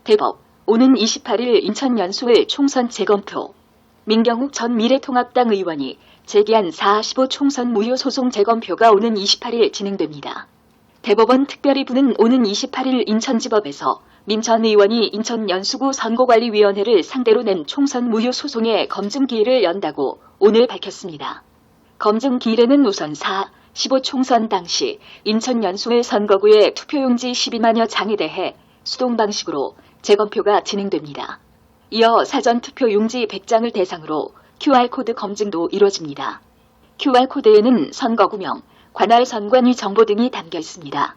대법, 오는 28일 인천 연수의 총선 재검토. 민경욱 전 미래통합당 의원이 제기한 4.15 총선 무효 소송 재검표가 오는 28일 진행됩니다. 대법원 특별히부는 오는 28일 인천지법에서 민 전 의원이 인천 연수구 선거관리위원회를 상대로 낸 총선 무효 소송의 검증기일을 연다고 오늘 밝혔습니다. 검증기일에는 우선 4.15 총선 당시 인천 연수의 선거구에 투표용지 12만여 장에 대해 수동 방식으로 재검표가 진행됩니다. 이어 사전투표용지 100장을 대상으로 QR코드 검증도 이루어집니다. QR코드에는 선거구명, 관할 선관위 정보 등이 담겨 있습니다.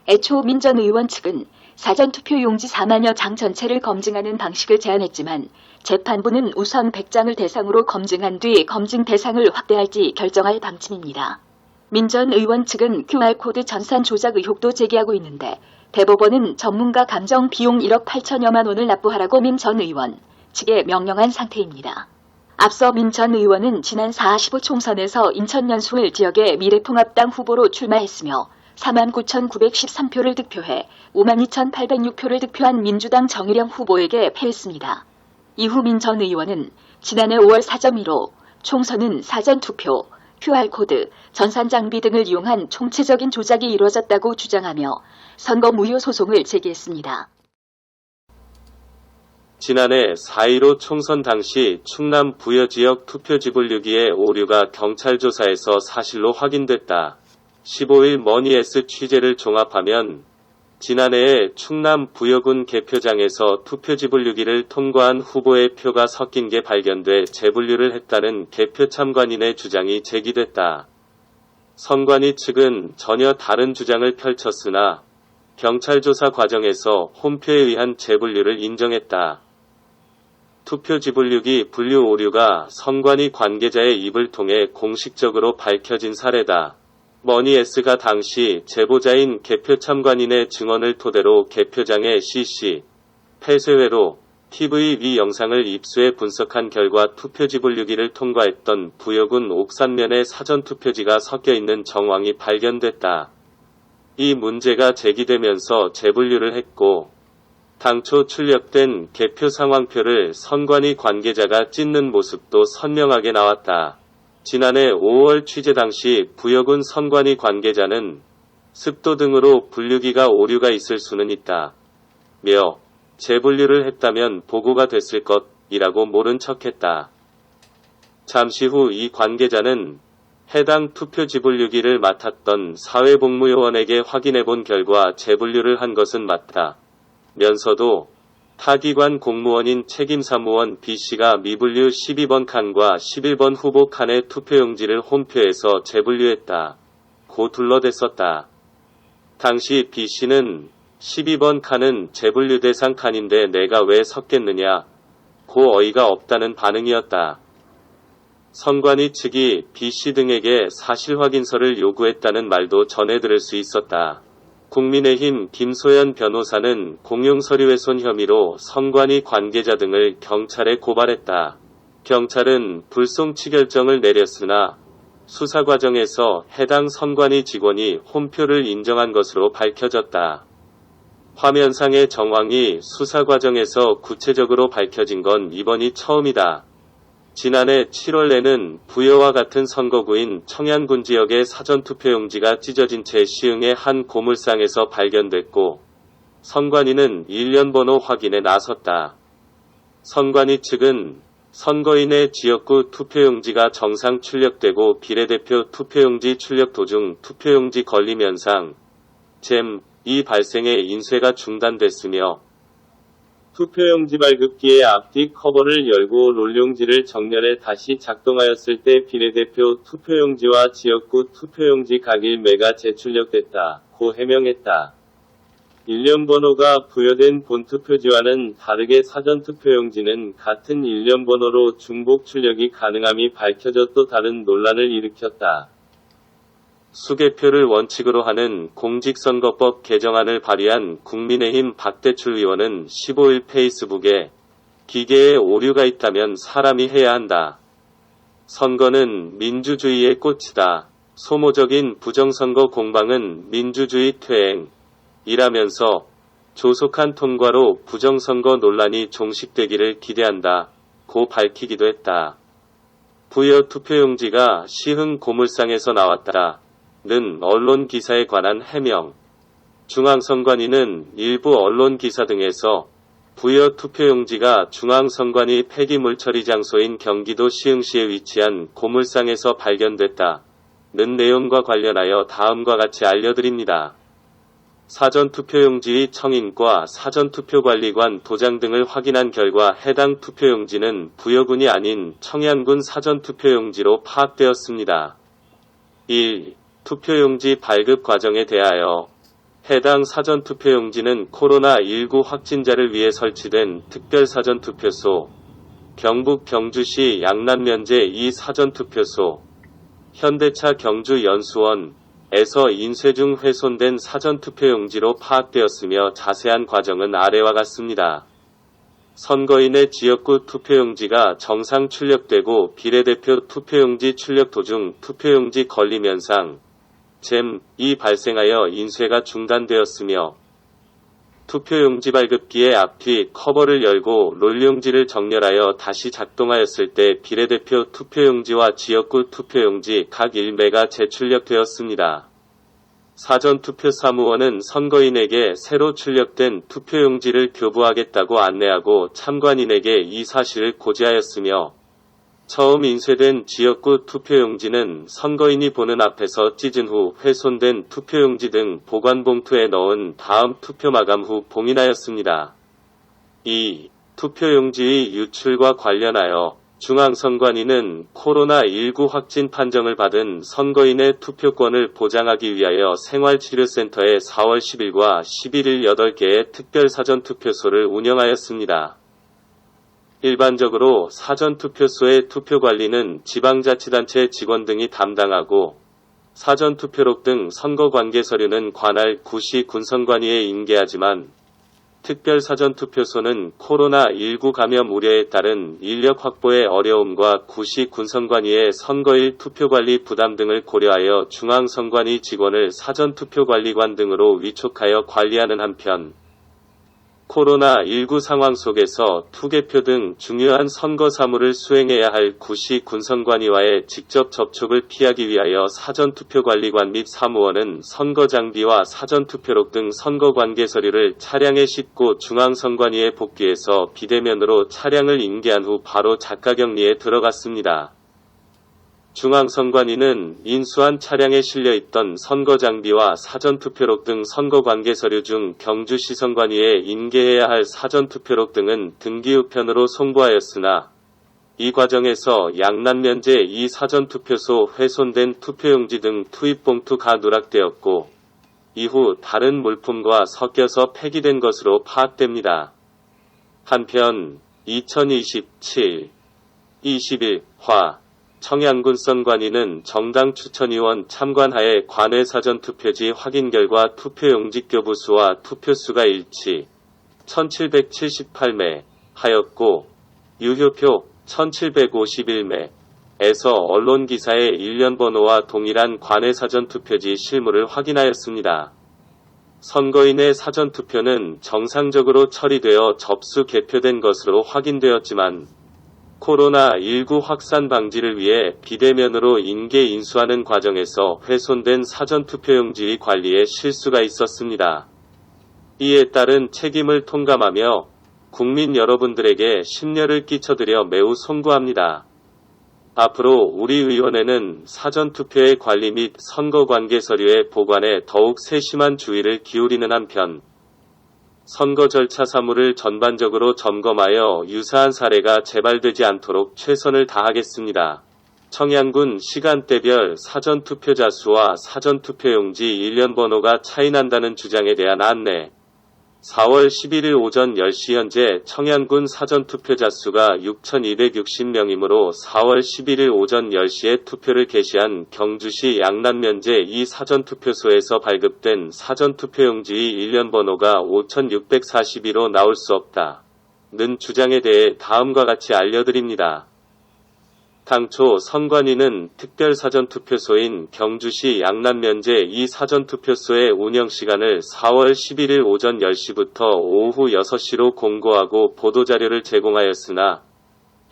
애초 민 전 의원 측은 사전투표용지 4만여 장 전체를 검증하는 방식을 제안했지만 재판부는 우선 100장을 대상으로 검증한 뒤 검증 대상을 확대할지 결정할 방침입니다. 민 전 의원 측은 QR코드 전산 조작 의혹도 제기하고 있는데 대법원은 전문가 감정 비용 1억 8천여만 원을 납부하라고 민 전 의원 측에 명령한 상태입니다. 앞서 민 전 의원은 지난 4.15 총선에서 인천 연수을 지역의 미래통합당 후보로 출마했으며 49,913표를 득표해 52,806표를 득표한 민주당 정일영 후보에게 패했습니다. 이후 민 전 의원은 지난해 5월 사점위로 총선은 사전투표, QR코드, 전산장비 등을 이용한 총체적인 조작이 이루어졌다고 주장하며 선거 무효 소송을 제기했습니다. 지난해 4.15 총선 당시 충남 부여지역 투표지분류기의 오류가 경찰 조사에서 사실로 확인됐다. 15일 머니S 취재를 종합하면 지난해에 충남 부여군 개표장에서 투표지분류기를 통과한 후보의 표가 섞인 게 발견돼 재분류를 했다는 개표 참관인의 주장이 제기됐다. 선관위 측은 전혀 다른 주장을 펼쳤으나 경찰 조사 과정에서 홈표에 의한 재분류를 인정했다. 투표지분류기 분류 오류가 선관위 관계자의 입을 통해 공식적으로 밝혀진 사례다. 머니S가 당시 제보자인 개표 참관인의 증언을 토대로 개표장의 CC, 폐쇄회로, TV 영상을 입수해 분석한 결과 투표지분류기를 통과했던 부여군 옥산면의 사전투표지가 섞여 있는 정황이 발견됐다. 이 문제가 제기되면서 재분류를 했고 당초 출력된 개표 상황표를 선관위 관계자가 찢는 모습도 선명하게 나왔다. 지난해 5월 취재 당시 부여군 선관위 관계자는 습도 등으로 분류기가 오류가 있을 수는 있다. 며 재분류를 했다면 보고가 됐을 것이라고 모른 척했다. 잠시 후 이 관계자는 해당 투표지분류기를 맡았던 사회복무요원에게 확인해본 결과 재분류를 한 것은 맞다. 면서도 타기관 공무원인 책임사무원 B씨가 미분류 12번 칸과 11번 후보 칸의 투표용지를 홈표에서 재분류했다. 고 둘러댔었다. 당시 B씨는 12번 칸은 재분류 대상 칸인데 내가 왜 섞겠느냐 고 어이가 없다는 반응이었다. 선관위 측이 B씨 등에게 사실확인서를 요구했다는 말도 전해 들을 수 있었다. 국민의힘 김소연 변호사는 공용서류훼손 혐의로 선관위 관계자 등을 경찰에 고발했다. 경찰은 불송치 결정을 내렸으나 수사 과정에서 해당 선관위 직원이 홈표를 인정한 것으로 밝혀졌다. 화면상의 정황이 수사 과정에서 구체적으로 밝혀진 건 이번이 처음이다. 지난해 7월에는 부여와 같은 선거구인 청양군 지역의 사전투표용지가 찢어진 채 시흥의 한 고물상에서 발견됐고 선관위는 일련 번호 확인에 나섰다. 선관위 측은 선거인의 지역구 투표용지가 정상 출력되고 비례대표 투표용지 출력 도중 투표용지 걸림 현상, 잼2 발생해 인쇄가 중단됐으며 투표용지 발급기의 앞뒤 커버를 열고 롤용지를 정렬해 다시 작동하였을 때 비례대표 투표용지와 지역구 투표용지 각 1매가 재출력됐다. 고 해명했다. 일련 번호가 부여된 본투표지와는 다르게 사전투표용지는 같은 일련 번호로 중복 출력이 가능함이 밝혀져 또 다른 논란을 일으켰다. 수개표를 원칙으로 하는 공직선거법 개정안을 발의한 국민의힘 박대출 의원은 15일 페이스북에 기계에 오류가 있다면 사람이 해야 한다. 선거는 민주주의의 꽃이다. 소모적인 부정선거 공방은 민주주의 퇴행이라면서 조속한 통과로 부정선거 논란이 종식되기를 기대한다. 고 밝히기도 했다. 부여 투표용지가 시흥 고물상에서 나왔다는 언론 기사에 관한 해명. 중앙선관위는 일부 언론 기사 등에서 부여 투표용지가 중앙선관위 폐기물 처리 장소인 경기도 시흥시에 위치한 고물상에서 발견됐다는 내용과 관련하여 다음과 같이 알려드립니다. 사전투표용지의 청인과 사전투표관리관 도장 등을 확인한 결과 해당 투표용지는 부여군이 아닌 청양군 사전투표용지로 파악되었습니다. 1. 투표용지 발급 과정에 대하여 해당 사전투표용지는 코로나19 확진자를 위해 설치된 특별사전투표소, 경북 경주시 양남면제 2 사전투표소, 현대차 경주 연수원에서 인쇄 중 훼손된 사전투표용지로 파악되었으며 자세한 과정은 아래와 같습니다. 선거인의 지역구 투표용지가 정상 출력되고 비례대표 투표용지 출력 도중 투표용지 걸림 현상, 잼이 발생하여 인쇄가 중단되었으며 투표용지 발급기의 앞뒤 커버를 열고 롤용지를 정렬하여 다시 작동하였을 때 비례대표 투표용지와 지역구 투표용지 각 1매가 재출력되었습니다. 사전투표사무원은 선거인에게 새로 출력된 투표용지를 교부하겠다고 안내하고 참관인에게 이 사실을 고지하였으며 처음 인쇄된 지역구 투표용지는 선거인이 보는 앞에서 찢은 후 훼손된 투표용지 등 보관봉투에 넣은 다음 투표 마감 후 봉인하였습니다. 2. 투표용지의 유출과 관련하여 중앙선관위는 코로나19 확진 판정을 받은 선거인의 투표권을 보장하기 위하여 생활치료센터에 4월 10일과 11일 8개의 특별사전투표소를 운영하였습니다. 일반적으로 사전투표소의 투표관리는 지방자치단체 직원 등이 담당하고 사전투표록 등 선거관계서류는 관할 구시 군선관위에 인계하지만 특별사전투표소는 코로나19 감염 우려에 따른 인력 확보의 어려움과 구시 군선관위의 선거일 투표관리 부담 등을 고려하여 중앙선관위 직원을 사전투표관리관 등으로 위촉하여 관리하는 한편 코로나19 상황 속에서 투개표 등 중요한 선거 사무를 수행해야 할 구시 군선관위와의 직접 접촉을 피하기 위하여 사전투표관리관 및 사무원은 선거장비와 사전투표록 등 선거관계 서류를 차량에 싣고 중앙선관위에 복귀해서 비대면으로 차량을 인계한 후 바로 작가격리에 들어갔습니다. 중앙선관위는 인수한 차량에 실려있던 선거장비와 사전투표록 등 선거관계서류 중 경주시선관위에 인계해야 할 사전투표록 등은 등기우편으로 송부하였으나 이 과정에서 양남면제 2 사전투표소 훼손된 투표용지 등 투입봉투가 누락되었고 이후 다른 물품과 섞여서 폐기된 것으로 파악됩니다. 한편 2027, 21화 청양군 선관위는 정당 추천위원 참관하에 관외 사전투표지 확인 결과 투표용지 교부수와 투표수가 일치 1778매 하였고 유효표 1751매에서 언론기사의 일련 번호와 동일한 관외 사전투표지 실물을 확인하였습니다. 선거인의 사전투표는 정상적으로 처리되어 접수 개표된 것으로 확인되었지만 코로나19 확산 방지를 위해 비대면으로 인계 인수하는 과정에서 훼손된 사전투표용지의 관리에 실수가 있었습니다. 이에 따른 책임을 통감하며 국민 여러분들에게 심려를 끼쳐드려 매우 송구합니다. 앞으로 우리 의원회는 사전투표의 관리 및 선거관계 서류의 보관에 더욱 세심한 주의를 기울이는 한편 선거 절차 사무를 전반적으로 점검하여 유사한 사례가 재발되지 않도록 최선을 다하겠습니다. 청양군 시간대별 사전투표자 수와 사전투표용지 일련 번호가 차이난다는 주장에 대한 안내. 4월 11일 오전 10시 현재 청양군 사전투표자 수가 6,260명이므로 4월 11일 오전 10시에 투표를 개시한 경주시 양남면제 2 사전투표소에서 발급된 사전투표용지의 일련 번호가 5,642로 나올 수 없다는 주장에 대해 다음과 같이 알려드립니다. 당초 선관위는 특별사전투표소인 경주시 양남면제 이 사전투표소의 운영시간을 4월 11일 오전 10시부터 오후 6시로 공고하고 보도자료를 제공하였으나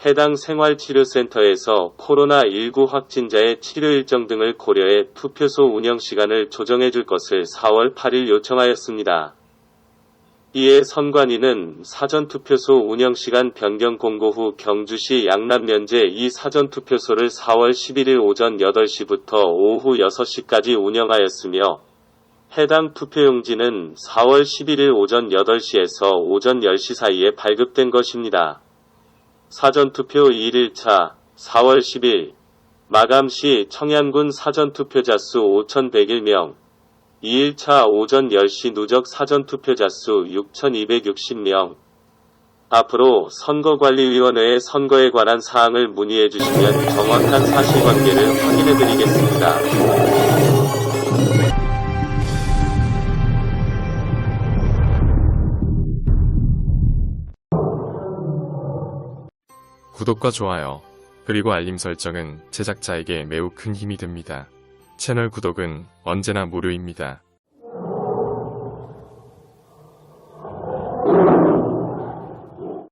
해당 생활치료센터에서 코로나19 확진자의 치료 일정 등을 고려해 투표소 운영시간을 조정해 줄 것을 4월 8일 요청하였습니다. 이에 선관위는 사전투표소 운영시간 변경 공고 후 경주시 양남면제 이 사전투표소를 4월 11일 오전 8시부터 오후 6시까지 운영하였으며 해당 투표용지는 4월 11일 오전 8시에서 오전 10시 사이에 발급된 것입니다. 사전투표 1일차 4월 10일 마감 시 청양군 사전투표자 수 5,101명 2일차 오전 10시 누적 사전투표자 수 6,260명. 앞으로 선거관리위원회의 선거에 관한 사항을 문의해 주시면 정확한 사실관계를 확인해 드리겠습니다. 구독과 좋아요, 그리고 알림 설정은 제작자에게 매우 큰 힘이 됩니다. 채널 구독은 언제나 무료입니다.